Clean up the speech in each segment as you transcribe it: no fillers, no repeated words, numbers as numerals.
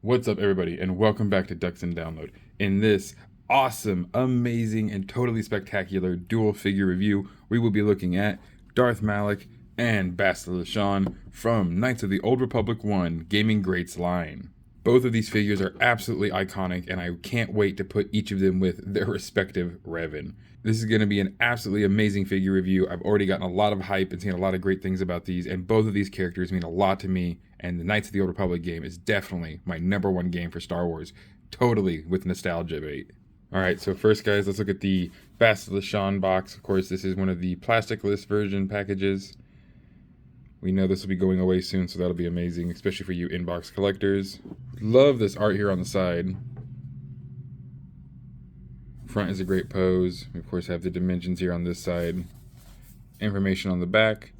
What's up, everybody, and welcome back to Ducks and Download. In this awesome, amazing, and totally spectacular dual figure review, we will be looking at Darth Malak and Bastila Shan from Knights of the Old Republic 1 Gaming Greats line. Both of these figures are absolutely iconic, and I can't wait to put each of them with their respective Revan. This is going to be an absolutely amazing figure review. I've already gotten a lot of hype and seen a lot of great things about these, and both of these characters mean a lot to me, and the Knights of the Old Republic game is definitely my #1 game for Star Wars, totally with nostalgia bait. Alright, so first guys, let's look at the Bastila Shan box. Of course, this is one of the plastic-less version packages. We know this will be going away soon, so that'll be amazing, especially for you inbox collectors. Love this art here on the side. Front is a great pose. We of course have the dimensions here on this side. Information on the back.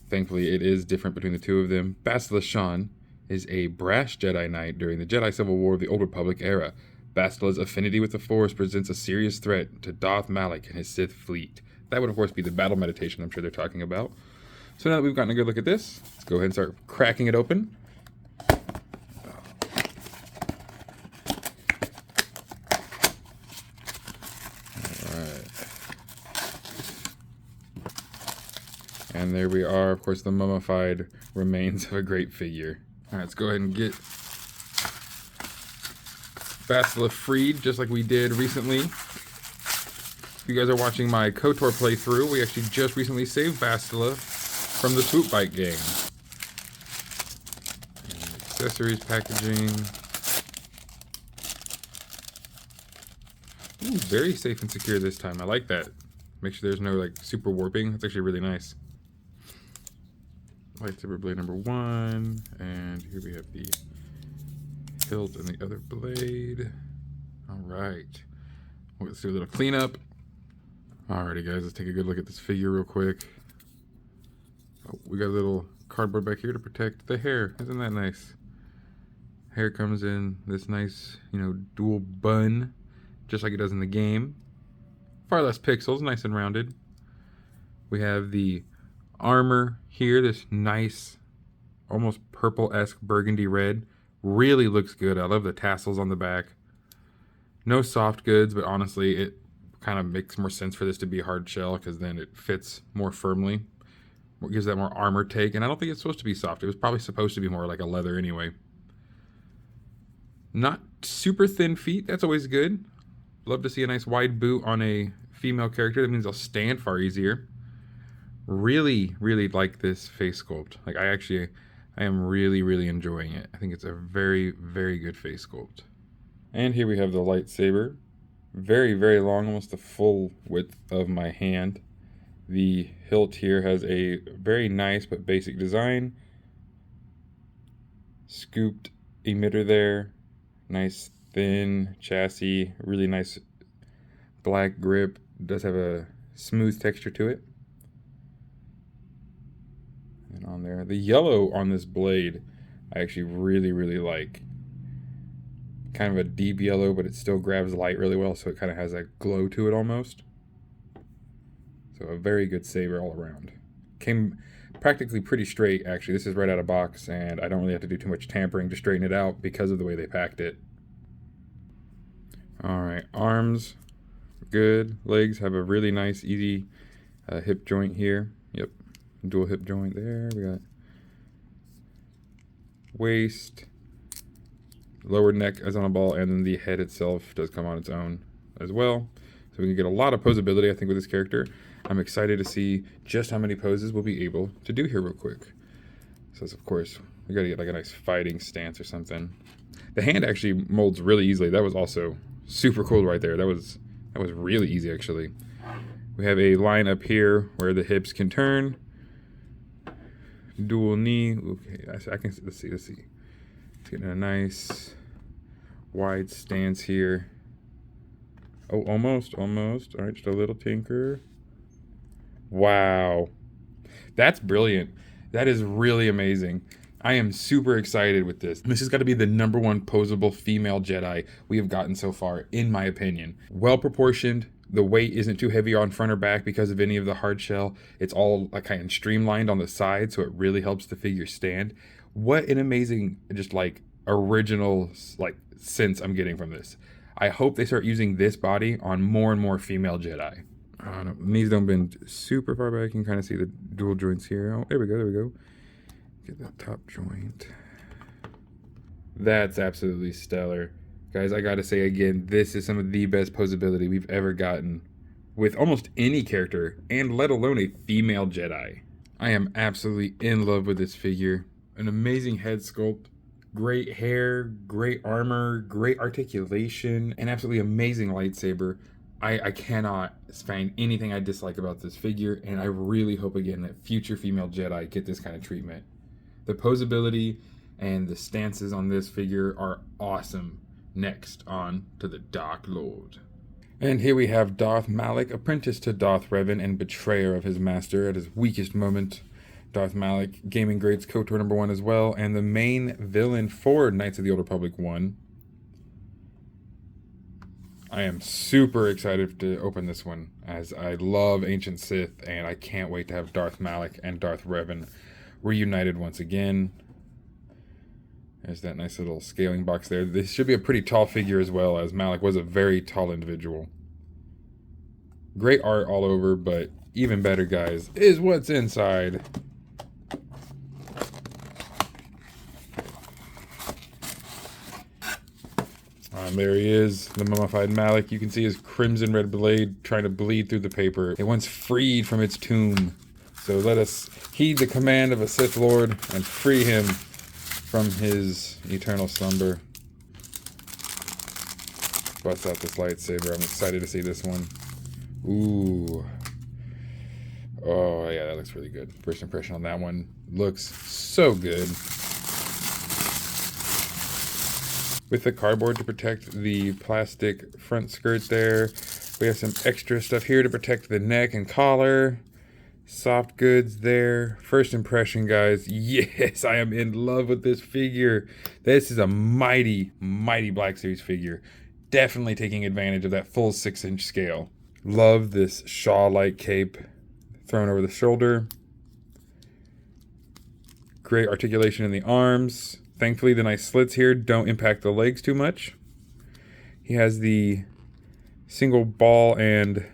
Thankfully, it is different between the two of them. Bastila Shan is a brash Jedi Knight during the Jedi Civil War of the Old Republic era. Bastila's affinity with the Force presents a serious threat to Darth Malak and his Sith fleet. That would of course be the battle meditation I'm sure they're talking about. So now that we've gotten a good look at this, let's go ahead and start cracking it open. Alright. And there we are, of course, the mummified remains of a great figure. Alright, let's go ahead and get Bastila freed, just like we did recently. If you guys are watching my KOTOR playthrough, we actually just recently saved Bastila from the Swoop Bike game. And accessories packaging. Ooh, very safe and secure this time. I like that. Make sure there's no like super warping. That's actually really nice. Lightsaber blade #1, and here we have the hilt and the other blade. All right, let's do a little cleanup. Alrighty guys, let's take a good look at this figure real quick. Oh, we got a little cardboard back here to protect the hair. Isn't that nice? Hair comes in this nice, dual bun, just like it does in the game. Far less pixels, nice and rounded. We have the armor here, this nice, almost purple-esque burgundy red. Really looks good. I love the tassels on the back. No soft goods, but honestly, it kind of makes more sense for this to be hard shell because then it fits more firmly. It gives that more armor take, and I don't think it's supposed to be soft. It was probably supposed to be more like a leather anyway. Not super thin feet. That's always good. Love to see a nice wide boot on a female character. That means they'll stand far easier. Really, really like this face sculpt. Like I am really, really enjoying it. I think it's a very, very good face sculpt. And here we have the lightsaber. Very, very long, almost the full width of my hand. The hilt here has a very nice but basic design. Scooped emitter there. Nice thin chassis. Really nice black grip. It does have a smooth texture to it. And on there, the yellow on this blade I actually really, really like. Kind of a deep yellow, but it still grabs light really well, so it kind of has a glow to it almost. So a very good saber all around. Came practically pretty straight, actually. This is right out of box, and I don't really have to do too much tampering to straighten it out because of the way they packed it. Alright, arms, good. Legs have a really nice, easy hip joint here. Yep, dual hip joint there. We got waist, lower neck as on a ball, and then the head itself does come on its own as well. So we can get a lot of posability, I think, with this character. I'm excited to see just how many poses we'll be able to do here real quick. So of course, we gotta get like a nice fighting stance or something. The hand actually molds really easily. That was also super cool right there. That was really easy actually. We have a line up here where the hips can turn. Dual knee. Okay, I can let's see. It's getting a nice wide stance here. Oh, almost. All right, just a little tinker. Wow. That's brilliant. That is really amazing. I am super excited with this. This has got to be the #1 posable female Jedi we have gotten so far, in my opinion. Well proportioned. The weight isn't too heavy on front or back because of any of the hard shell. It's all like kind of streamlined on the side, so it really helps the figure stand. What an amazing, just like original like sense I'm getting from this. I hope they start using this body on more and more female Jedi. No, knees don't bend super far back. You can kind of see the dual joints here. Oh, there we go, there we go. Get that top joint. That's absolutely stellar. Guys, I gotta say again, this is some of the best posability we've ever gotten with almost any character, and let alone a female Jedi. I am absolutely in love with this figure. An amazing head sculpt, great hair, great armor, great articulation, and absolutely amazing lightsaber. I cannot find anything I dislike about this figure, and I really hope again that future female Jedi get this kind of treatment. The posability and the stances on this figure are awesome. Next, on to the Dark Lord. And here we have Darth Malak, apprentice to Darth Revan and betrayer of his master at his weakest moment. Darth Malak, Gaming Greats KOTOR #1 as well, and the main villain for Knights of the Old Republic 1. I am super excited to open this one, as I love Ancient Sith, and I can't wait to have Darth Malak and Darth Revan reunited once again. There's that nice little scaling box there. This should be a pretty tall figure as well, as Malak was a very tall individual. Great art all over, but even better, guys, is what's inside. There he is, the mummified Malak. You can see his crimson red blade trying to bleed through the paper. It once freed from its tomb. So let us heed the command of a Sith Lord and free him from his eternal slumber. Bust out this lightsaber. I'm excited to see this one. Ooh. Oh, yeah, that looks really good. First impression on that one. Looks so good. With the cardboard to protect the plastic front skirt there. We have some extra stuff here to protect the neck and collar. Soft goods there. First impression, guys. Yes, I am in love with this figure. This is a mighty, mighty Black Series figure. Definitely taking advantage of that full 6-inch scale. Love this shawl-like cape thrown over the shoulder. Great articulation in the arms. Thankfully, the nice slits here don't impact the legs too much. He has the single ball and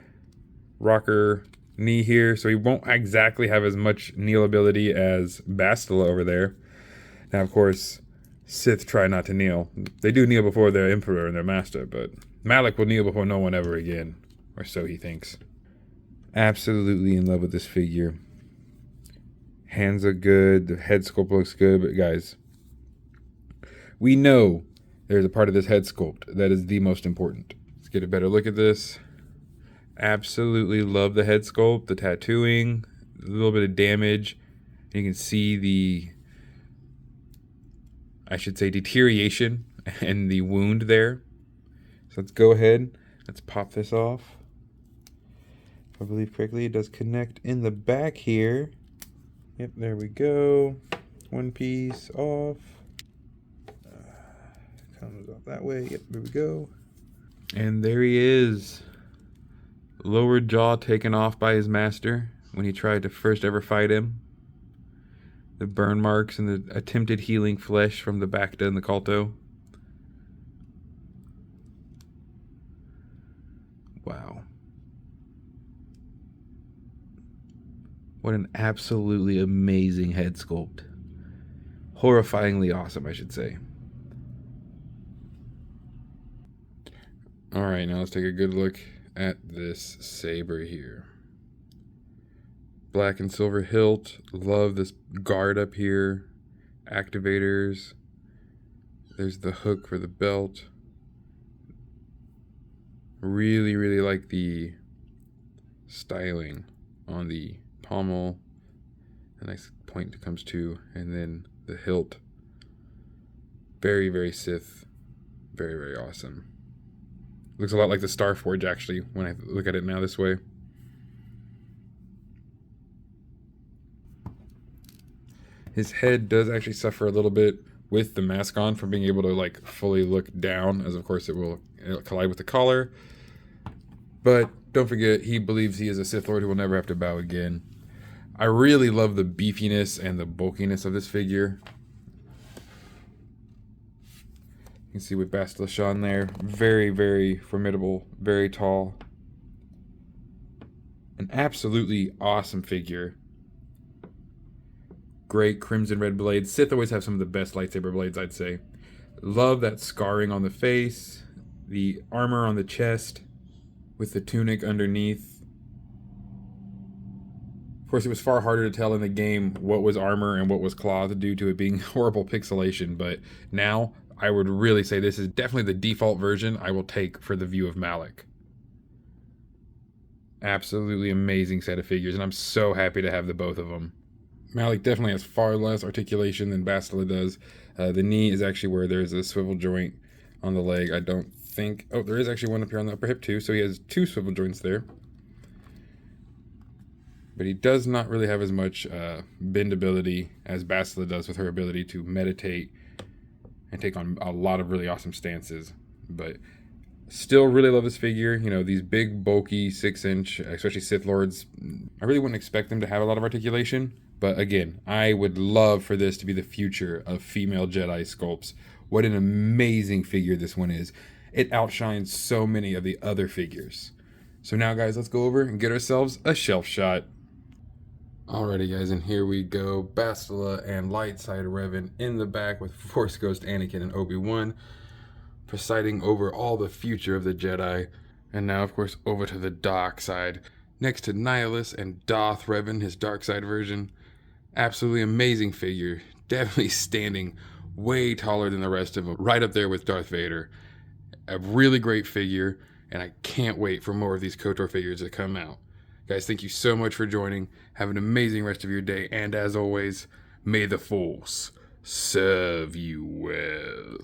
rocker knee here, so he won't exactly have as much kneel ability as Bastila over there. Now, of course, Sith try not to kneel. They do kneel before their Emperor and their Master, but Malak will kneel before no one ever again, or so he thinks. Absolutely in love with this figure. Hands are good, the head sculpt looks good, but guys, we know there's a part of this head sculpt that is the most important. Let's get a better look at this. Absolutely love the head sculpt, the tattooing, a little bit of damage. You can see the, I should say, deterioration and the wound there. So let's go ahead, let's pop this off. If I believe correctly, it does connect in the back here. Yep, there we go. One piece off. Comes off that way. Yep, there we go. And there he is. Lower jaw taken off by his master when he tried to first ever fight him. The burn marks and the attempted healing flesh from the Bacta and the Calto. Wow. What an absolutely amazing head sculpt. Horrifyingly awesome, I should say. Alright, now let's take a good look at this saber here. Black and silver hilt. Love this guard up here. Activators. There's the hook for the belt. Really, really like the styling on the pommel. A nice point it comes to. And then the hilt. Very, very Sith. Very, very awesome. Looks a lot like the Starforge, actually, when I look at it now this way. His head does actually suffer a little bit with the mask on from being able to, like, fully look down, as of course it'll collide with the collar. But don't forget, he believes he is a Sith Lord who will never have to bow again. I really love the beefiness and the bulkiness of this figure. You can see with Bastila Shan there. Very, very formidable, very tall. An absolutely awesome figure. Great crimson red blades. Sith always have some of the best lightsaber blades, I'd say. Love that scarring on the face, the armor on the chest, with the tunic underneath. Of course, it was far harder to tell in the game what was armor and what was cloth due to it being horrible pixelation, but now I would really say this is definitely the default version I will take for the view of Malak. Absolutely amazing set of figures, and I'm so happy to have the both of them. Malak definitely has far less articulation than Bastila does. The knee is actually where there's a swivel joint on the leg. I don't think... Oh, there is actually one up here on the upper hip too, so he has 2 swivel joints there. But he does not really have as much bendability as Bastila does with her ability to meditate and take on a lot of really awesome stances. But still really love this figure. You know, these big, bulky 6-inch, especially Sith Lords, I really wouldn't expect them to have a lot of articulation. But again, I would love for this to be the future of female Jedi sculpts. What an amazing figure this one is. It outshines so many of the other figures. So now, guys, let's go over and get ourselves a shelf shot. Alrighty, guys, and here we go. Bastila and Lightside Revan in the back with Force Ghost Anakin and Obi-Wan, presiding over all the future of the Jedi. And now, of course, over to the dark side. Next to Nihilus and Darth Revan, his dark side version. Absolutely amazing figure. Definitely standing way taller than the rest of them. Right up there with Darth Vader. A really great figure, and I can't wait for more of these KOTOR figures to come out. Guys, thank you so much for joining. Have an amazing rest of your day. And as always, may the Force serve you well.